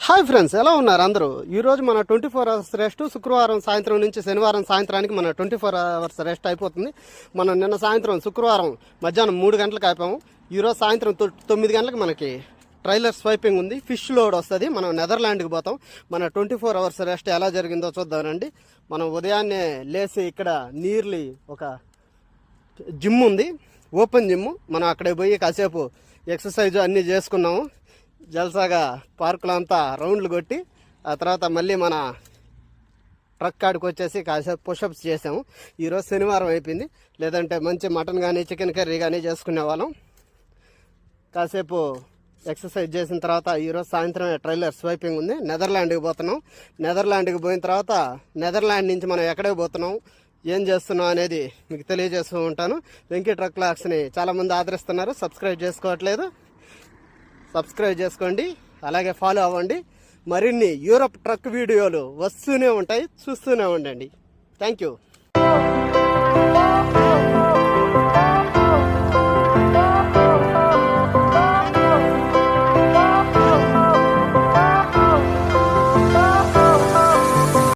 Hi friends, ఎలా ఉన్నారు అందరూ? ఈరోజు మన 24 అవర్స్ రెస్ట్ శుక్రవారం సాయంత్రం నుంచి శనివారం సాయంత్రానికి మన 24 అవర్స్ రెస్ట్ అయిపోతుంది. మనం నిన్న సాయంత్రం శుక్రవారం మధ్యాహ్నం 3 గంటలకు అయిపోయాము. ఈరోజు సాయంత్రం 9 గంటలకు మనకి ట్రైలర్ స్వైపింగ్ ఉంది. ఫిష్ లోడ్ వస్తుంది. మనం నెదర్లాండ్కి పోతాం. మన 24 అవర్స్ రెస్ట్ ఎలా జరిగిందో చూద్దామండి. మనం ఉదయాన్నే లేచి ఇక్కడ నీర్లీ ఒక జిమ్ ఉంది, ఓపెన్ జిమ్. మనం అక్కడికి పోయి కాసేపు ఎక్సర్సైజ్ అన్నీ చేసుకున్నాము. జల్సాగా పార్కులో అంతా రౌండ్లు కొట్టి ఆ తర్వాత మళ్ళీ మన ట్రక్ కాడికి వచ్చేసి కాసేపు పుషప్స్ చేసాము. ఈరోజు శనివారం అయిపోయింది, లేదంటే మంచి మటన్ కానీ చికెన్ కర్రీ కానీ చేసుకునే వాళ్ళం. కాసేపు ఎక్సర్సైజ్ చేసిన తర్వాత ఈరోజు సాయంత్రం ట్రైలర్ స్వైపింగ్ ఉంది. నెదర్లాండ్కి పోతున్నాం. నెదర్లాండ్కి పోయిన తర్వాత నెదర్లాండ్ నుంచి మనం ఎక్కడికి పోతున్నాం, ఏం చేస్తున్నాం అనేది మీకు తెలియజేస్తూ ఉంటాను. వెంకీ ట్రక్ లాక్స్ని చాలామంది ఆదరిస్తున్నారు, సబ్స్క్రైబ్ చేసుకోవట్లేదు. సబ్స్క్రైబ్ చేసుకోండి, అలాగే ఫాలో అవ్వండి. మరిన్ని యూరప్ ట్రక్ వీడియోలు వస్తూనే ఉంటాయి, చూస్తూనే ఉండండి. Thank you.